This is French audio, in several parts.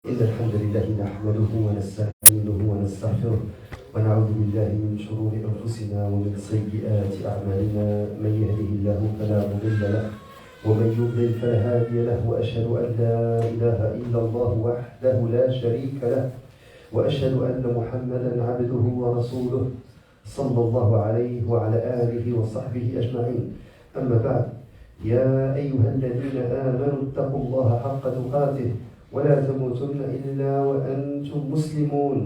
إن الحمد لله نحمده ونستعينه ونستغفره ونعوذ بالله من شرور أنفسنا ومن سيئات أعمالنا من يهده الله فلا مضل له ومن يضلل فلا هادي له وأشهد أن لا إله إلا الله وحده لا شريك له وأشهد أن محمدا عبده ورسوله صلى الله عليه وعلى آله وصحبه أجمعين. أما بعد، يا أيها الذين آمنوا اتقوا الله حق تقاته ولا تموتن إلا وأنتم مسلمون.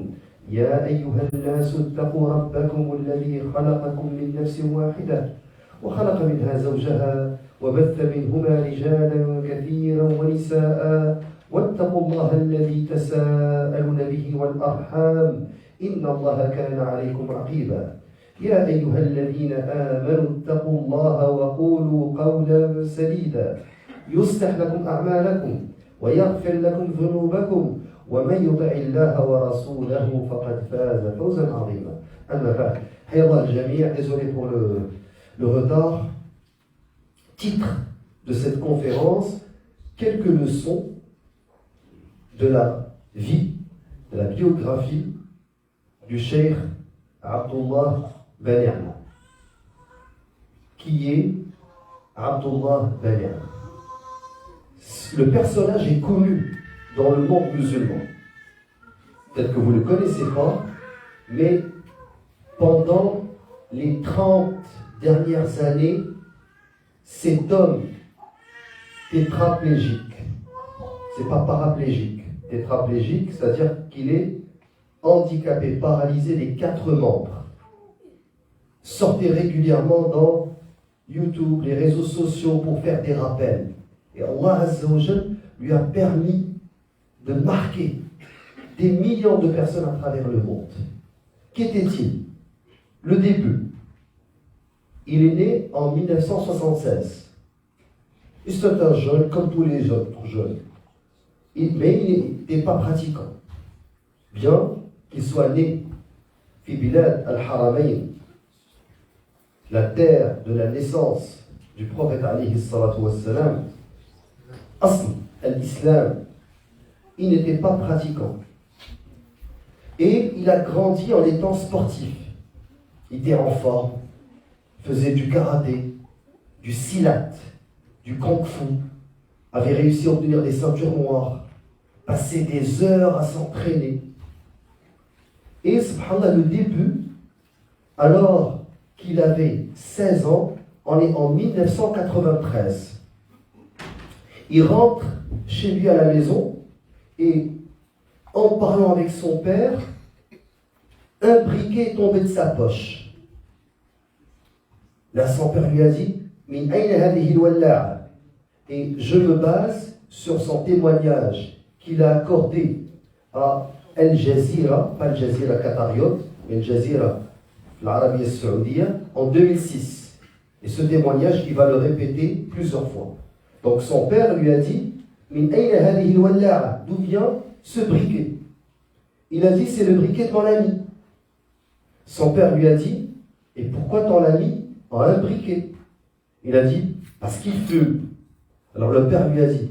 يا أيها الناس اتقوا ربكم الذي خلقكم من نفس واحدة وخلق منها زوجها وبث منهما رجالا كثيرا ونساء واتقوا الله الذي تساءلون به والأرحام إن الله كان عليكم رقيبا. يا أيها الذين آمنوا اتقوا الله وقولوا قولا سديدا يصلح لكم أعمالكم ويغفر لكم ذنوبكم ومن يطع الله ورسوله فقد فاز فوزا عظيما. أما بعد، حيا الله الجميع. Désolé pour le retard. Titre de cette conférence: quelques leçons de la vie, de la biographie du Cheikh Abdullah Ben Ni'ma. Qui est Abdullah Ben Ni'ma? Le personnage est connu dans le monde musulman. Peut-être que vous ne le connaissez pas, mais pendant les 30 dernières années, cet homme tétraplégique, c'est pas paraplégique, tétraplégique, c'est-à-dire qu'il est handicapé, paralysé des 4 membres, sortait régulièrement dans YouTube, les réseaux sociaux pour faire des rappels. Et Allah Azza wa Jal lui a permis de marquer des millions de personnes à travers le monde. Qu'était-il? Le début. Il est né en 1976. C'est un jeune comme tous les autres jeunes. Mais il n'était pas pratiquant. Bien qu'il soit né fi Bilad al-Haramayn, la terre de la naissance du prophète alayhi salatu wassalam, Asl al-Islam, il n'était pas pratiquant. Et il a grandi en étant sportif. Il était en forme, faisait du karaté, du silat, du kung-fu, avait réussi à obtenir des ceintures noires, passait des heures à s'entraîner. Et subhanallah, le début, alors qu'il avait 16 ans, on est en 1993. Il rentre chez lui à la maison et en parlant avec son père, un briquet est tombé de sa poche. Là, son père lui a dit Min ayna hadhihi al-walla'a. Et je me base sur son témoignage qu'il a accordé à Al Jazeera, pas Al Jazeera qatariote, mais Al Jazeera, l'Arabie Saoudite, en 2006. Et ce témoignage, il va le répéter plusieurs fois. Donc son père lui a dit Min ayna hadhihi al-walla'a, d'où vient ce briquet? Il a dit c'est le briquet de mon ami. Son père lui a dit et pourquoi ton ami a un briquet? Il a dit parce qu'il fume. Alors le père lui a dit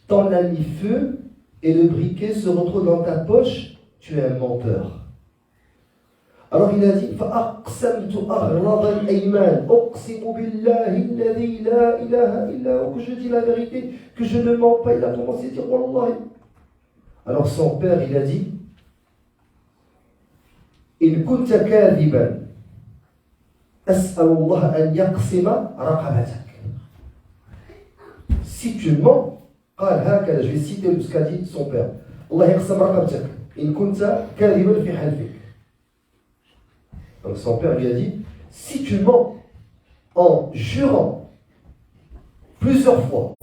ton ami fume et le briquet se retrouve dans ta poche, tu es un menteur. Alors il a dit فَأَقْسَمْتُ أَغْلَظَ الْأَيْمَانِ أُقْسِمُ بِاللَّهِ الَّذِي لَا إِلَهَ إِلَّا هُوَ, que je dis la vérité, que je ne mens pas. Il a commencé à dire Wallahi. Alors son père il a dit إِن كُنْتَ كَاذِبًا أَسْأَلُ اللَّهَ أَنْ يَقْسِمَ رَقَبَتَكَ. Si tu mens, قال هكذا, je vais citer ce qu'a dit son père, Allah يقسم رقبتك إن كنت كاذبا في حلفك. Donc son père lui a dit si tu mens en jurant plusieurs fois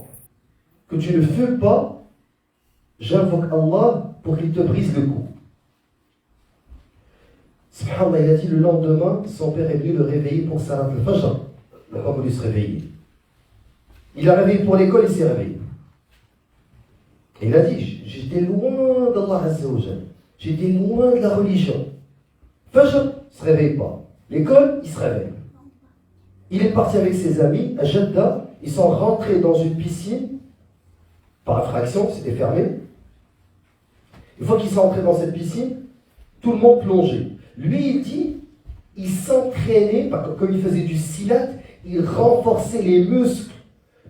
que tu ne fumes pas, j'invoque Allah pour qu'il te brise le cou. Subhanallah, il a dit le lendemain, son père est venu le réveiller pour Salat al-Fajr. Il n'a pas voulu se réveiller. Il a réveillé pour l'école, il s'est réveillé. Et il a dit j'étais loin d'Allah Azza wa Jal, j'étais loin de la religion. Fajr, il ne se réveille pas. L'école, il se réveille. Il est parti avec ses amis à Jeddah. Ils sont rentrés dans une piscine. Par infraction, c'était fermé. Une fois qu'ils sont entrés dans cette piscine, tout le monde plongeait. Lui, il dit, il s'entraînait, comme il faisait du silat, il renforçait les muscles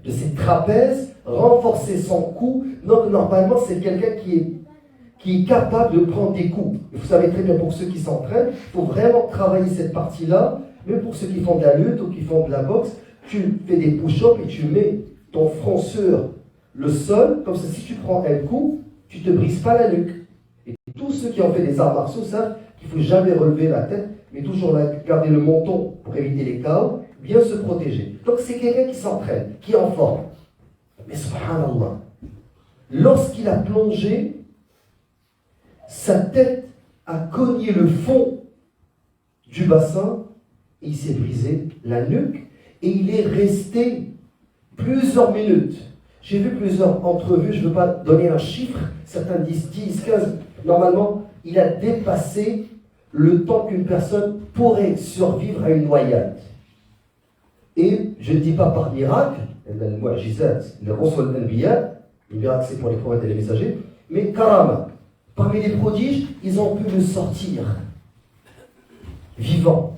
de ses trapèzes, renforçait son cou. Donc, normalement, c'est quelqu'un qui est capable de prendre des coups. Et vous savez très bien, pour ceux qui s'entraînent, il faut vraiment travailler cette partie-là. Même pour ceux qui font de la lutte ou qui font de la boxe, tu fais des push-ups et tu mets ton front sur le sol. Comme ça, si tu prends un coup, tu ne te brises pas la nuque. Et tous ceux qui ont fait des arts martiaux savent qu'il ne faut jamais relever la tête, mais toujours garder le menton pour éviter les chaos, bien se protéger. Donc c'est quelqu'un qui s'entraîne, qui est en forme. Mais subhanallah, lorsqu'il a plongé, sa tête a cogné le fond du bassin et il s'est brisé la nuque et il est resté plusieurs minutes. J'ai vu plusieurs entrevues, je ne veux pas donner un chiffre, certains disent 10, 15. Normalement, il a dépassé le temps qu'une personne pourrait survivre à une noyade. Et je ne dis pas par miracle, les Rusul al-Anbiya, les miracles c'est pour les prophètes et les messagers, mais karama. Parmi les prodiges, ils ont pu le sortir vivant.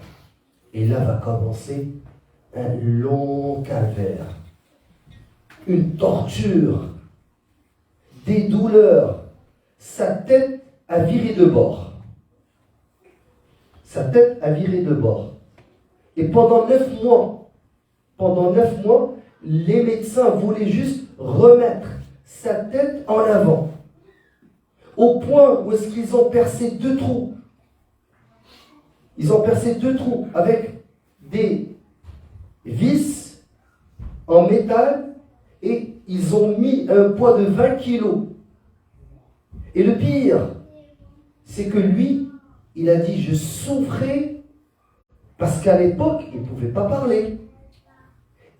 Et là va commencer un long calvaire, une torture, des douleurs. Sa tête a viré de bord. Sa tête a viré de bord. Et pendant 9 mois, les médecins voulaient juste remettre sa tête en avant. Au point où est-ce qu'ils ont percé 2 trous. Ils ont percé 2 trous avec des vis en métal et ils ont mis un poids de 20 kilos. Et le pire, c'est que lui, il a dit, je souffrais parce qu'à l'époque, il ne pouvait pas parler.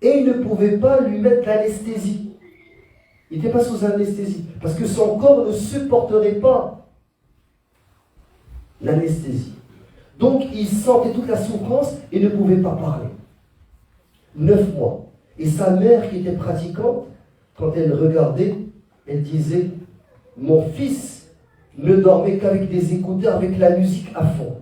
Et il ne pouvait pas lui mettre l'anesthésie. Il n'était pas sous anesthésie. Parce que son corps ne supporterait pas l'anesthésie. Donc il sentait toute la souffrance et ne pouvait pas parler. 9 mois. Et sa mère qui était pratiquante, quand elle regardait, elle disait, mon fils ne dormait qu'avec des écouteurs, avec la musique à fond.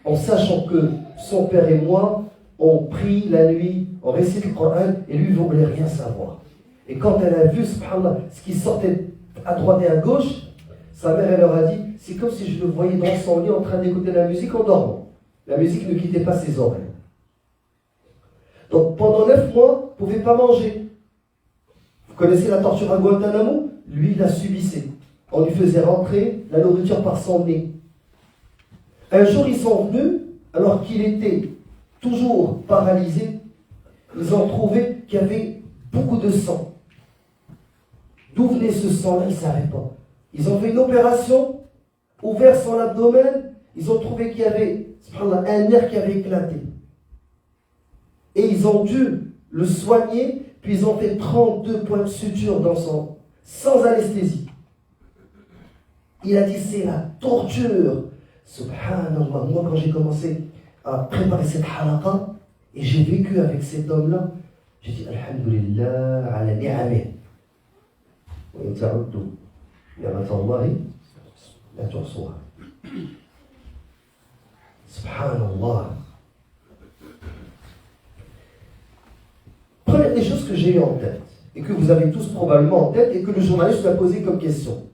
En sachant que son père et moi, on prie la nuit, on récite le Coran, et lui, il ne voulait rien savoir. Et quand elle a vu, subhanallah, ce qui sortait à droite et à gauche, sa mère, elle leur a dit, c'est comme si je le voyais dans son lit en train d'écouter la musique en dormant. La musique ne quittait pas ses oreilles. Donc pendant 9 mois, il ne pouvait pas manger. Vous connaissez la torture à Guantanamo? Lui, il la subissait. On lui faisait rentrer la nourriture par son nez. Un jour, ils sont venus, alors qu'il était toujours paralysé, ils ont trouvé qu'il y avait beaucoup de sang. D'où venait ce sang-là, ils ne savaient pas. Ils ont fait une opération, ouvert son abdomen, ils ont trouvé qu'il y avait un nerf qui avait éclaté. Et ils ont dû le soigner, puis ils ont fait 32 points de suture dans son, sans anesthésie. Il a dit, c'est la torture. Subhanallah, moi quand j'ai commencé à préparer cette halaqa, et j'ai vécu avec cet homme-là, j'ai dit, Alhamdulillah, ala ni'ameh. Wa in ta'uddu ni'matallahi la tuhsuha. Subhanallah. Première des choses que j'ai eues en tête, et que vous avez tous probablement en tête, et que le journaliste m'a posé comme question.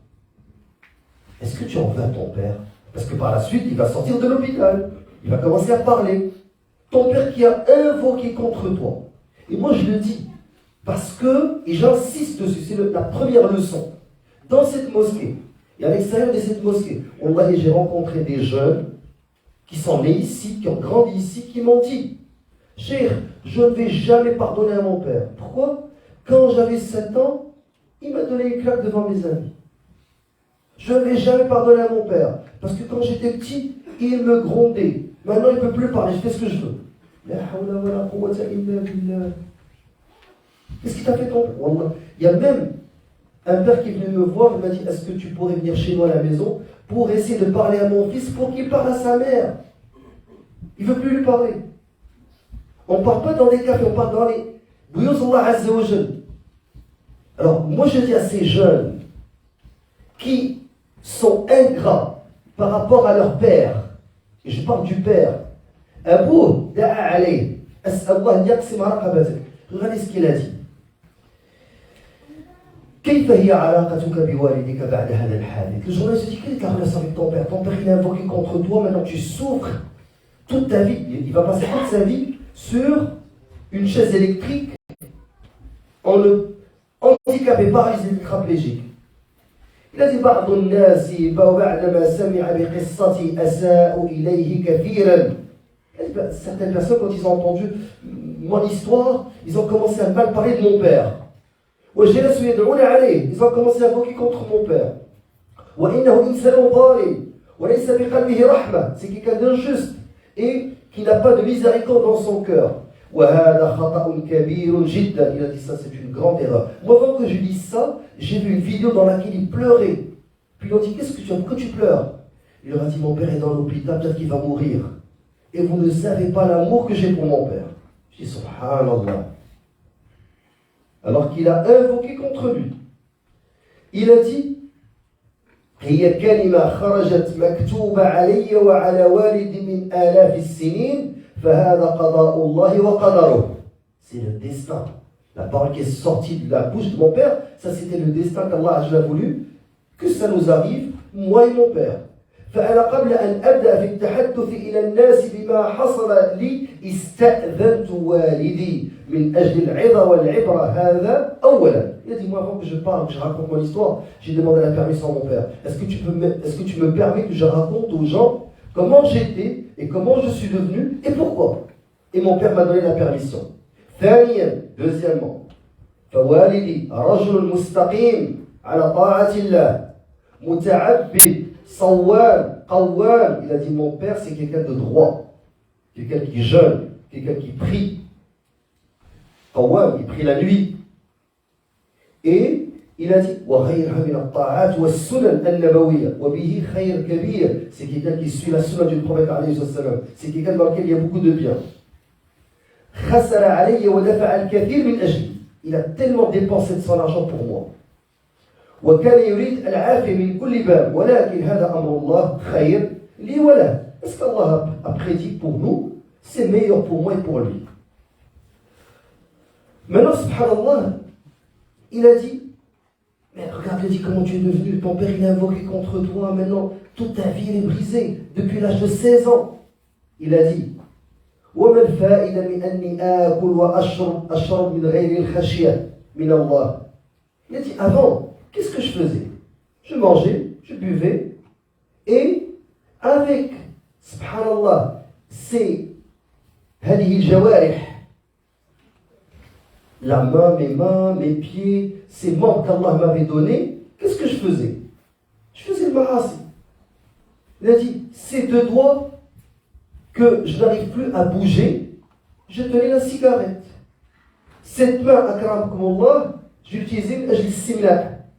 Est-ce que tu en veux à ton père? Parce que par la suite, il va sortir de l'hôpital. Il va commencer à parler. Ton père qui a invoqué contre toi. Et moi, je le dis. Parce que, et j'insiste dessus, c'est la première leçon. Dans cette mosquée, et à l'extérieur de cette mosquée, j'ai rencontré des jeunes qui sont nés ici, qui ont grandi ici, qui m'ont dit, Cheikh, je ne vais jamais pardonner à mon père. Pourquoi? Quand j'avais 7 ans, il m'a donné une claque devant mes amis. Je ne vais jamais pardonner à mon père. Parce que quand j'étais petit, il me grondait. Maintenant, il ne peut plus parler. Je fais ce que je veux. Qu'est-ce qui t'a fait ton père? Il y a même un père qui est venu me voir et m'a dit, est-ce que tu pourrais venir chez moi à la maison pour essayer de parler à mon fils pour qu'il parle à sa mère? Il ne veut plus lui parler. On ne parle pas dans des cafés, on parle dans les buyuz Allah Azza wa Jal. Alors, moi je dis à ces jeunes qui sont ingrats par rapport à leur père. Et je parle du père. Abou da'a alayh. As'allah yaqsim raqabatak. Regardez ce qu'il a dit. كيف هي علاقتك بوالدك بعد هذا الحادث? Le journaliste se dit, quelle est ta relation avec ton père? Ton père il a invoqué contre toi, maintenant tu souffres toute ta vie. Il va passer toute sa vie sur une chaise électrique handicapé, paralysé, tétraplégique. Il a dit بعض الناس بعدما سمع بقصتي أساءوا إليه كثيرا. Certaines personnes, quand ils ont entendu mon histoire, ils ont commencé à mal parler de mon père. Ils ont commencé à invoquer contre mon père. C'est quelqu'un d'injuste et qui n'a pas de miséricorde dans son cœur. Il a dit ça, c'est une grande erreur. Moi, avant que je dise ça, j'ai vu une vidéo dans laquelle il pleurait. Puis ils ont dit, qu'est-ce que tu as? Pourquoi tu pleures? Il leur a dit, mon père est dans l'hôpital, peut-être qu'il va mourir. Et vous ne savez pas l'amour que j'ai pour mon père. Je dis, subhanallah. Alors qu'il a invoqué contre lui. Il a dit, هي كلمة خرجت مكتوبة علي وعلى والدي من آلاف السنين فهذا قضاء الله وقدره. C'est le destin. La parole qui est sortie de la bouche de mon père, ça c'était le destin qu'Allah a voulu que ça nous arrive, moi et mon père. فأنا قبل أن أبدأ في التحدث إلى الناس بما حصل لي استأذنت والدي من أجل العظة والعبرة هذا أولا. Il a dit, moi avant que je parle, que je raconte mon histoire, j'ai demandé la permission à mon père. Est-ce que tu me permets que je raconte aux gens comment j'étais et comment je suis devenu et pourquoi? Et mon père m'a donné la permission. ثانيا, deuxièmement, فوالدي رجل مستقيم على طاعة الله متعبد صوام قوام. Il a dit, mon père c'est quelqu'un de droit, quelqu'un qui jeûne, quelqu'un qui prie. قوام, il prie la nuit. Et il a dit, وغيرها من الطاعات والسنن النبوية وبه خير كبير. C'est quelqu'un qui suit la sunna du prophète alayhi wa sallam. C'est quelqu'un dans lequel il y a beaucoup de bien. خسر علي ودفع الكثير من أجلي. Il a tellement dépensé de son argent pour moi. وكان يريد العافية من كل باب ولكن هذا أمر الله خير لي وله. Est-ce qu'Allah a prédit pour nous? C'est meilleur pour moi et pour lui. Maintenant, subhanallah, il a dit, mais regarde, il a dit comment tu es devenu, ton père il a invoqué contre toi, maintenant toute ta vie elle est brisée, depuis l'âge de 16 ans. Il a dit, وما الفائدة من أني آكل وأشرب من غير الخشية من الله. Il a dit, avant, qu'est-ce que je faisais? Je mangeais, je buvais, et avec, subhanallah, c'est هذه الجوارح, la main, mes pieds, ces membres qu'Allah m'avait donnés, qu'est-ce que je faisais? Je faisais le ma'asi. Il a dit, ces deux doigts que je n'arrive plus à bouger, je tenais la cigarette. Cette main, akramakumullah, je l'utilisais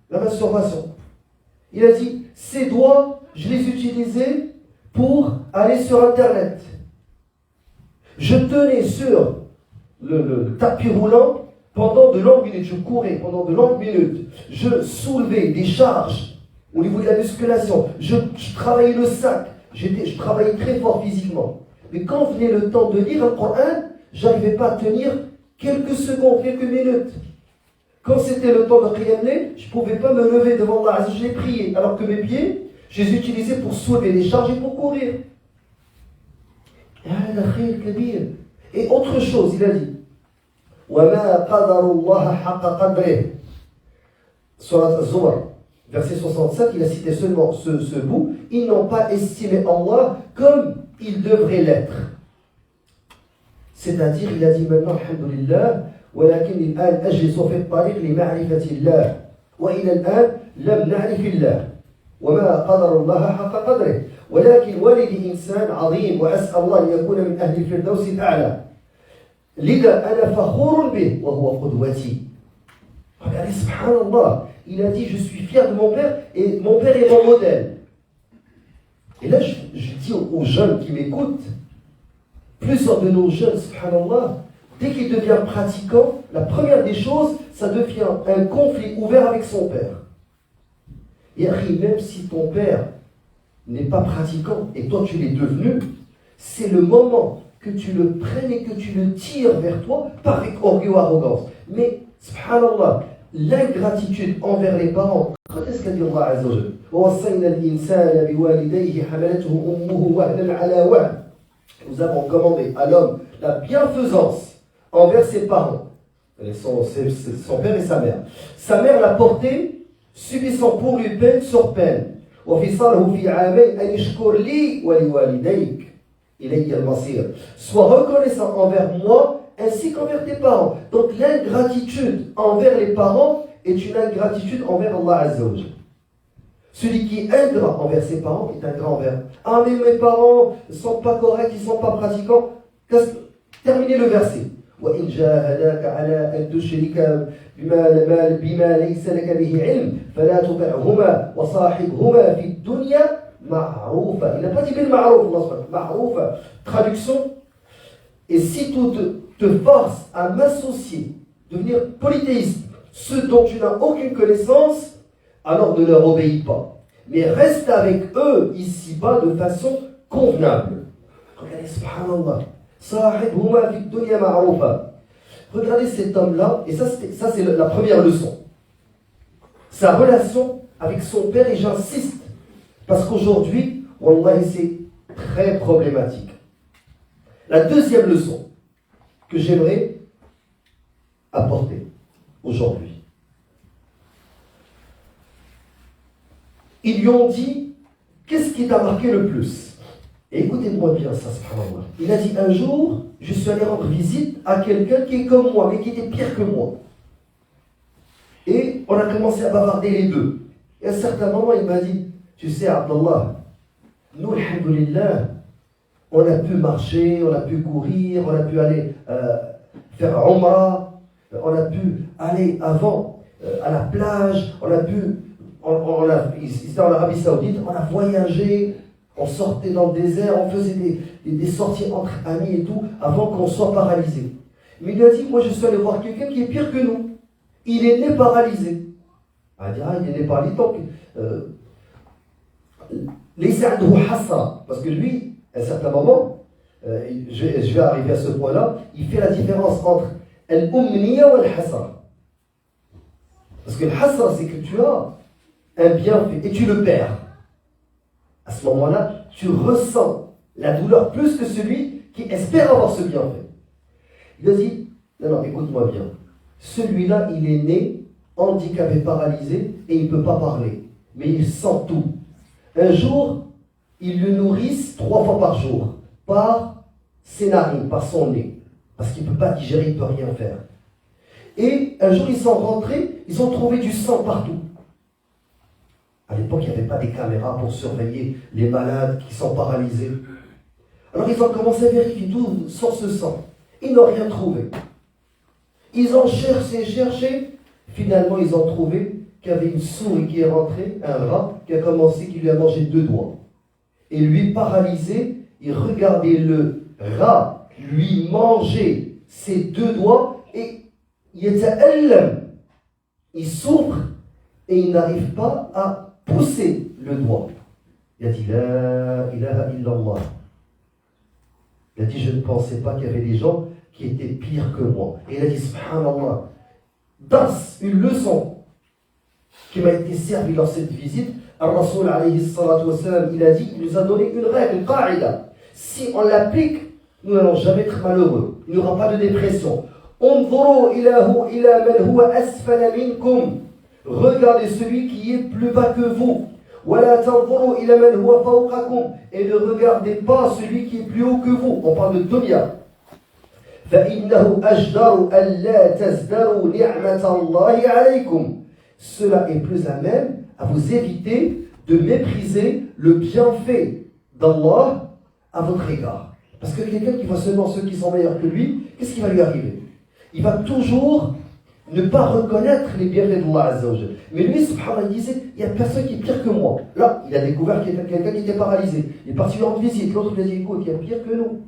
la masturbation. Il a dit, ces doigts, je les utilisais pour aller sur Internet. Je tenais sur le tapis roulant pendant de longues minutes, je courais pendant de longues minutes, je soulevais des charges au niveau de la musculation, je travaillais le sac, je travaillais très fort physiquement. Mais quand venait le temps de lire le Coran, je n'arrivais pas à tenir quelques secondes, quelques minutes. Quand c'était le temps de Qiyam Layl, je ne pouvais pas me lever devant Allah, je l'ai prié, alors que mes pieds, je les utilisais pour soulever des charges et pour courir. Et autre chose, il a dit, وَمَا قَدَرُ اللَّهَ حَقَّ قَدْرِهِ. Surat Az-Zumar, verset 67, il a cité seulement ce bout. Ils n'ont pas estimé Allah comme il devrait l'être. C'est-à-dire, il a dit maintenant, alhamdulillah, ولكن الآن أجلس في الطريق لمعرفة الله وإلى الآن لم نعرف الله وما قدر الله حق قدره ولكن والدي إنسان عظيم وأسأل الله أن يكون من أهل الفردوس الأعلى لذا أنا فخور به وهو قدوتي. Regardez, subhanallah, il a dit, je suis fier de mon père et mon père est mon modèle. Et là, je dis aux jeunes qui m'écoutent, plusieurs de nos jeunes, subhanallah, dès qu'il devient pratiquant, la première des choses, ça devient un conflit ouvert avec son père. Et même si ton père n'est pas pratiquant et toi tu l'es devenu, c'est le moment que tu le prennes et que tu le tires vers toi, pas avec orgueil ou arrogance. Mais, subhanallah, l'ingratitude envers les parents. Regardez ce qu'a dit Allah Azza wa Jalla. وَوَصَّيْنَا الْإِنسَانَ بِوَالِدَيْهِ حَمَلَتْهُ أُمُّهُ وَهْنًا عَلَى وَهْنٍ. Nous avons commandé à l'homme la bienfaisance envers ses parents, son père et sa mère. Sa mère l'a porté, subissant pour lui peine sur peine. وَفِصَالُهُ فِي عَامَيْنِ أَنِ اشْكُرْ لِي وَلِوَالِدَيْكَ إِلَيَّ الْمَصِيرُ. Sois reconnaissant envers moi ainsi qu'envers tes parents. Donc l'ingratitude envers les parents est une ingratitude envers Allah Azza wa Jalla. Celui qui est ingrat envers ses parents est ingrat envers. Ah mais mes parents ne sont pas corrects, ils ne sont pas pratiquants. Terminez le verset. وَإِنْ جَاهَدَاكَ عَلَىٰ أَنْ تُشْرِكَ بِمَا لَيْسَ لَكَ بِهِ عِلْمٍ فَلَا تُطِعْهُمَا وَصَاحِبْهُمَا فِي الدُّنْيَا مَعْرُوفًا. Il n'a pas dit bil ma'rouf, ma'roufa. Traduction. Et si tout te force à m'associer, devenir polythéiste, ceux dont tu n'as aucune connaissance, alors ne leur obéis pas. Mais reste avec eux ici-bas de façon convenable. Regardez, subhanallah. Sahibhuma fi dunya ma'roufa. Regardez cet homme-là, et ça c'est la première leçon. Sa relation avec son père, et j'insiste, parce qu'aujourd'hui, wallahi, c'est très problématique. La deuxième leçon que j'aimerais apporter aujourd'hui. Ils lui ont dit, qu'est-ce qui t'a marqué le plus? Et écoutez-moi bien ça, subhanallah. Il a dit, un jour, je suis allé rendre visite à quelqu'un qui est comme moi, mais qui était pire que moi. Et on a commencé à bavarder les deux. Et à un certain moment, il m'a dit, tu sais, Abdallah, nous, alhamdoulilah, on a pu marcher, on a pu courir, on a pu aller faire Umrah, on a pu aller avant à la plage, on a pu, ici en Arabie Saoudite, on a voyagé, on sortait dans le désert, on faisait des sorties entre amis et tout, avant qu'on soit paralysé. Mais il a dit, moi je suis allé voir quelqu'un qui est pire que nous. Il est né paralysé. On va dire, il est né paralysé, donc, parce que lui, à un certain moment, je vais arriver à ce point-là, il fait la différence entre al-umniya ou al-hasra. Parce que le hasra, c'est que tu as un bienfait et tu le perds. À ce moment-là, tu ressens la douleur plus que celui qui espère avoir ce bienfait. Il a dit, non, écoute-moi bien. Celui-là, il est né handicapé, paralysé, et il ne peut pas parler. Mais il sent tout. Un jour, ils le nourrissent 3 fois par jour, par ses narines, par son nez. Parce qu'il ne peut pas digérer, il ne peut rien faire. Et un jour, ils sont rentrés, ils ont trouvé du sang partout. À l'époque, il n'y avait pas des caméras pour surveiller les malades qui sont paralysés. Alors, ils ont commencé à vérifier d'où sort ce sang. Ils n'ont rien trouvé. Ils ont cherché. Finalement, ils ont trouvé qu'il y avait une souris qui est rentrée, un rat, qui lui a mangé 2 doigts. Et lui, paralysé, il regardait le rat lui manger ses 2 doigts et il souffre et il n'arrive pas à pousser le doigt. Il a dit La ilaha illallah. Il a dit, je ne pensais pas qu'il y avait des gens qui étaient pires que moi. Et il a dit, subhanallah, une leçon qui m'a été servie dans cette visite. Al-Rasoul alayhi salatu wassalam, il a dit, il nous a donné une règle, une qa'ida. Si on l'applique, nous n'allons jamais être malheureux. Il n'y aura pas de dépression. Regardez celui qui est plus bas que vous. Et ne regardez pas celui qui est plus haut que vous. On parle de dunya. Cela est plus à même à vous éviter de mépriser le bienfait d'Allah à votre égard. Parce que quelqu'un qui voit seulement ceux qui sont meilleurs que lui, qu'est-ce qui va lui arriver? Il va toujours ne pas reconnaître les bienfaits d'Allah Azza wa Jal. Mais lui, subhanallah, il disait, il n'y a personne qui est pire que moi. Là, il a découvert qu'il y avait quelqu'un qui était paralysé. Il est parti lui rendre visite. L'autre lui a dit, écoute, il y a pire que nous.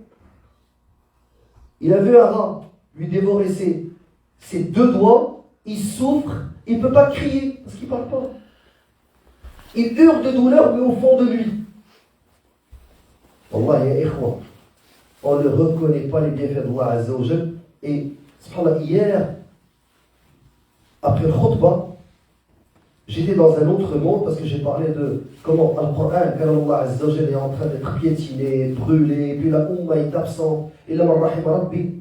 Il a vu un rat lui dévorer ses 2 doigts. Il souffre. Il ne peut pas crier parce qu'il ne parle pas. Il hurle de douleur, mais au fond de lui. Wallah, ya ikhwa, on ne reconnaît pas les bienfaits d'Allah Azza wa Jal. Et, subhanallah, hier, après le khutbah, j'étais dans un autre monde parce que j'ai parlé de comment Al-Qur'an, quand Allah Azza wa Jal est en train d'être piétiné, brûlé, puis la Ummah est absent, et la Marrahim Rabbi.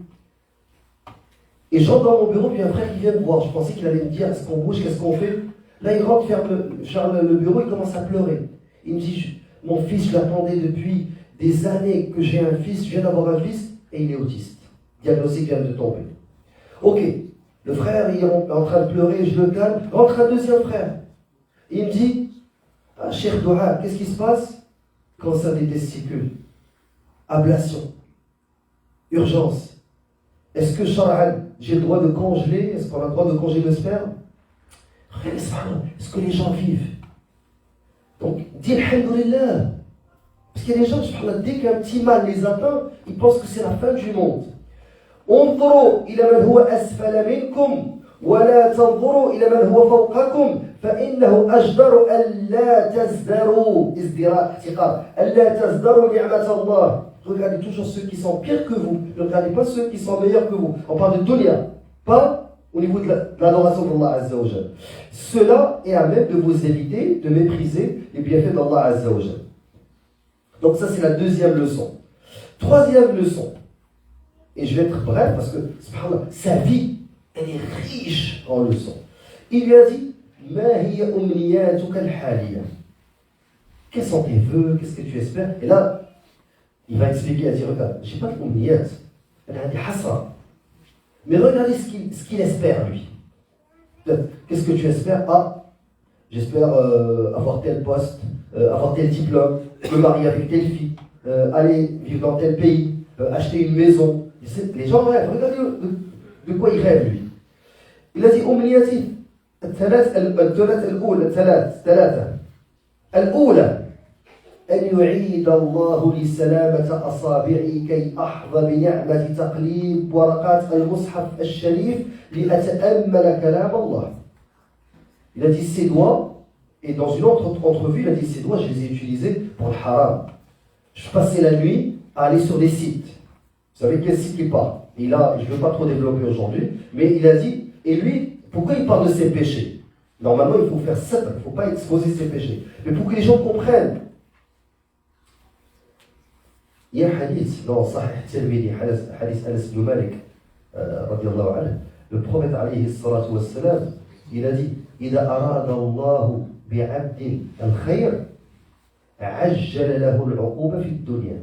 Et j'entre dans mon bureau, puis un frère qui vient me voir. Je pensais qu'il allait me dire est-ce qu'on bouge, qu'est-ce qu'on fait. Là, il rentre, ferme le bureau, il commence à pleurer. Il me dit mon fils, je l'attendais depuis des années que j'ai un fils, je viens d'avoir un fils, et il est autiste. Diagnostic vient de tomber. Ok, le frère il est en train de pleurer, je le calme. Rentre un deuxième frère. Il me dit Cheikh Doha, qu'est-ce qui se passe? Cancer des testicules, ablation, urgence. Est-ce que Shar'an, j'ai le droit de congeler? Est-ce qu'on a le droit de congeler le sperme? Est-ce que les gens vivent? Donc, dis alhamdoulilah. Parce qu'il y a des gens, dès qu'un petit mal les atteint, ils pensent que c'est la fin du monde. انظروا إلى من هو أسفل منكم ولا تنظروا إلى من هو فوقكم فإنه أجدر ألا تزدروا ازدراء احتقار ألا تزدروا نعمة الله. Regardez toujours ceux qui sont pires que vous. Ne regardez pas ceux qui sont meilleurs que vous. On parle de dunya, pas au niveau de l'adoration d'Allah Azza wa Jal. Cela est à même de vous éviter de mépriser les bienfaits d'Allah Azza wa Jal. Donc ça c'est la deuxième leçon. Troisième leçon, et je vais être bref parce que sa vie, elle est riche en leçons. Il lui a dit Ma hiya umniyatuka al-haliya. Quels sont tes vœux? Qu'est-ce que tu espères? Et là, il va expliquer, il a dit regarde, j'ai pas de umniyat, elle a dit hasra. Mais regardez ce qu'il espère lui. Qu'est-ce que tu espères? Ah, j'espère avoir tel poste, avoir tel diplôme, me marier avec telle fille, aller vivre dans tel pays, acheter une maison. Les gens rêvent, regardez de quoi il rêve lui. Il a dit أمنيتي الثلاث ثلاثة الأولى أن يعيد الله لي سلامة أصابعي كي أحظى بنعمة تقليب ورقات المصحف الشريف لأتأمل كلام الله. Il a dit ses doigts, et dans une autre entrevue, il a dit ses doigts, je les ai utilisés pour le haram. Je passais la nuit à aller sur des sites. Vous savez quel site il parle? Et là, je ne veux pas trop développer aujourd'hui, mais il a dit, et lui, pourquoi il parle de ses péchés? Normalement, il faut faire ça, il ne faut pas exposer ses péchés. Mais pour que les gens comprennent, il y a un hadith dans Sahih Tirmidhi, hadith Anas ibn Malik, radiallahu anhu, le prophète alayhi salatu wassalam, il a dit, إذا أراد الله بعبد الخير عجل له العقوبة في الدنيا.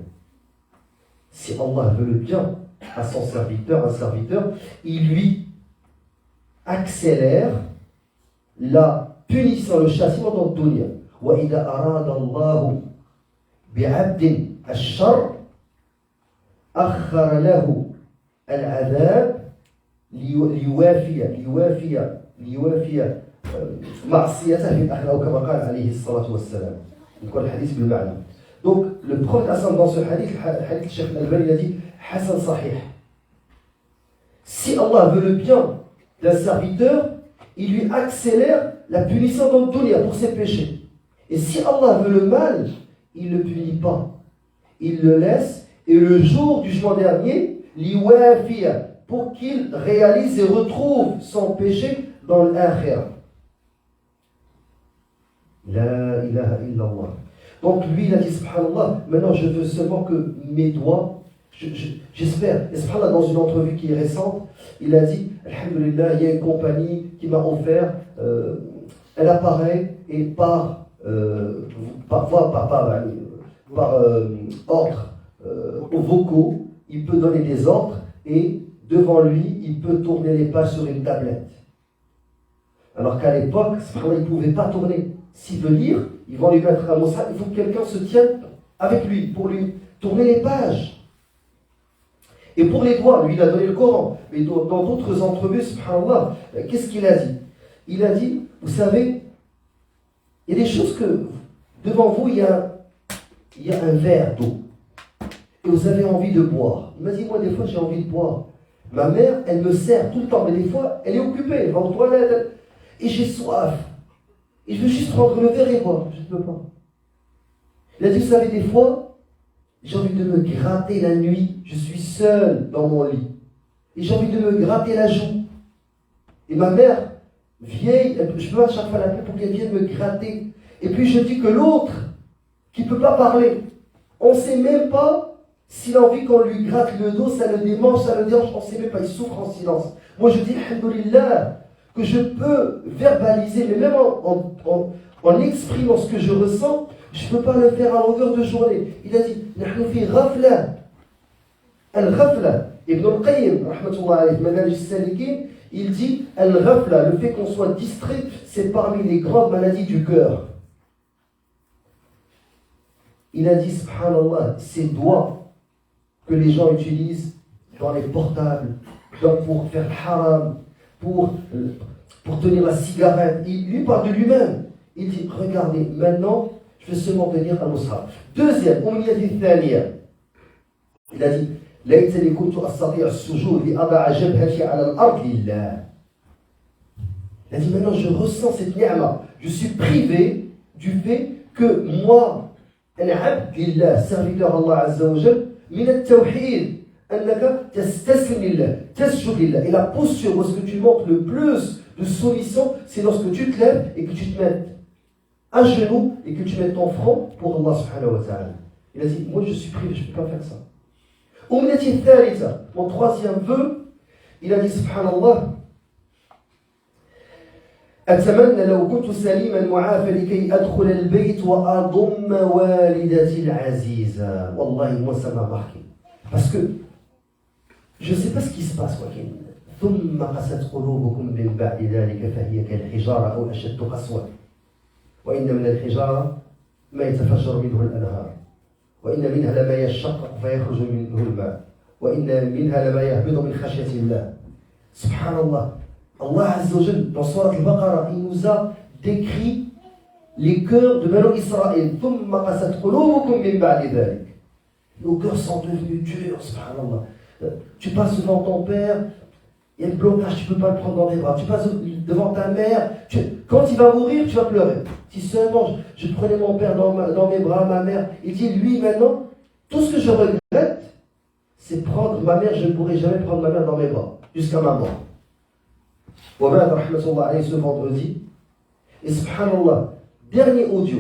Si Allah veut le bien à son serviteur, un serviteur, il lui accélère la punition, le châtiment dans le dunya. وإذا أراد الله بعبد الشر أخر له العذاب ليوافي معصيته في الآخرة أو كما قال عليه الصلاة والسلام. نقول الحديث بالمعنى. Donc le prophète Hassan dans ce hadith, le hadith Cheikh Al-Albani, il a dit Hassan Sahih. Si Allah veut le bien d'un serviteur, il lui accélère la punition dans le dunya pour ses péchés. Et si Allah veut le mal, il ne le punit pas. Il le laisse, et le jour du jugement dernier, liwafiya, pour qu'il réalise et retrouve son péché dans l'akhirah. La ilaha illallah. Donc lui, il a dit, subhanallah, maintenant je veux seulement que mes doigts, j'espère, et subhanallah, dans une entrevue qui est récente, il a dit, alhamdulillah, il y a une compagnie qui m'a offert un appareil, et par ordre aux vocaux, il peut donner des ordres, et devant lui, il peut tourner les pages sur une tablette. Alors qu'à l'époque, il ne pouvait pas tourner. S'il veut lire, ils vont lui mettre un mot ça, il faut que quelqu'un se tienne avec lui pour lui tourner les pages. Et pour les doigts, lui il a donné le Coran. Mais dans d'autres entrevues, subhanallah, qu'est-ce qu'il a dit? Il a dit, vous savez, il y a des choses que, devant vous, il y a un verre d'eau. Et vous avez envie de boire. Il m'a dit, moi des fois j'ai envie de boire. Ma mère, elle me sert tout le temps, mais des fois, elle est occupée, elle va aux toilettes, et j'ai soif. Et je veux juste prendre le verre et boire. Je ne peux pas. Il a dit, vous savez, des fois, j'ai envie de me gratter la nuit. Je suis seul dans mon lit. Et j'ai envie de me gratter la joue. Et ma mère, vieille, je peux à chaque fois l'appeler pour qu'elle vienne me gratter. Et puis je dis que l'autre, qui ne peut pas parler, on ne sait même pas s'il a envie qu'on lui gratte le dos, ça le démange, ça le dérange, on ne sait même pas, il souffre en silence. Moi je dis, alhamdoulilah, que je peux verbaliser, mais même en exprimant ce que je ressens, je ne peux pas le faire à longueur de journée. Il a dit, نحن في غفلة. Al-ghafla. Ibn al-Qayyim, rahmatullah alayhi, Manhaj al-Salikin, il dit, al-ghafla, le fait qu'on soit distrait, c'est parmi les grandes maladies du cœur. Il a dit, subhanallah, ces doigts que les gens utilisent dans les portables, pour faire le haram, pour tenir la cigarette. Il lui parle de lui-même. Il dit, regardez, maintenant, je vais seulement tenir un mushaf. Deuxième, il a dit, ليتني كنت أستطيع السجود لأضع جبهتي على الأرض لله. Il a dit, maintenant, je ressens cette ni'ma. Je suis privé du fait que moi, un abd lillah, serviteur Allah Azza wa Jal, min al-tawhid, annaka tastaslim lillah, tasjud lillah. Et la posture où est-ce que tu montres le plus de soumission, c'est lorsque tu te lèves et que tu te mets à genoux et que tu mets ton front pour Allah subhanahu wa ta'ala. Il a dit, moi je suis privé, je ne peux pas faire ça. Mon troisième vœu, il a dit subhanallah, أتمنى لو كنت سليما معافى لكي أدخل البيت وأضم والدتي العزيزة. والله moi ça m'a marqué. Parce que je ne sais pas ce qui se passe, ثم قست قلوبكم من بعد ذلك فهي كالحجارة أو أشد قسوة وإن من الحجارة ما يتفجر منه الأنهار وإن منها لما يشقق فيخرج منه الماء وإن منها لما يهبط من خشية الله. سبحان الله. Allah Azza wa Jal, dans Surat al-Baqarah, il nous a décrit les cœurs de Banu Israël. ثم قست قلوبكم من بعد ذلك. Nos cœurs sont devenus durs, subhanallah. Tu passes devant ton père, il y a le blocage, tu ne peux pas le prendre dans tes bras. Tu passes devant ta mère, quand il va mourir, tu vas pleurer. Si seulement je prenais mon père dans mes bras, ma mère, il dit, lui maintenant, tout ce que je regrette, c'est prendre ma mère, je ne pourrai jamais prendre ma mère dans mes bras, jusqu'à ma mort. Wabad rahmatullah alayhi ce vendredi, et subhanallah, dernier audio,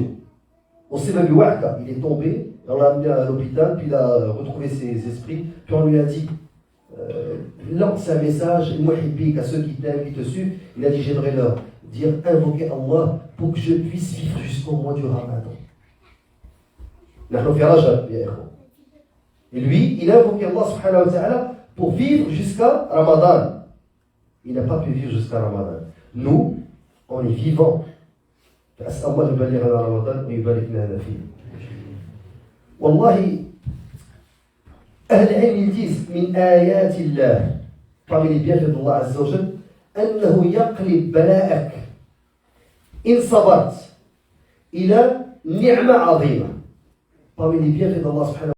on s'est même wa'ka, il est tombé, on l'a amené à l'hôpital, puis il a retrouvé ses esprits, puis on lui a dit, lance un message, muhibbik, à ceux qui t'aiment, qui te suivent. Il a dit, j'aimerais leur dire, invoquer Allah pour que je puisse vivre jusqu'au mois du Ramadan. Et lui, il a invoqué Allah subhanahu wa ta'ala pour vivre jusqu'à Ramadan. Il n'a pas pu vivre jusqu'à Ramadan. Nous, on est vivants. أسأل الله يبلغنا رمضان ويبارك لنا فيه. والله أهل العلم disent من آيات الله parmi les bienfaits d'Allah Azza wa Jal أنه يقلب بلاءك إن صبرت إلى نعمة عظيمة. Parmi les bienfaits d'Allah subhanahu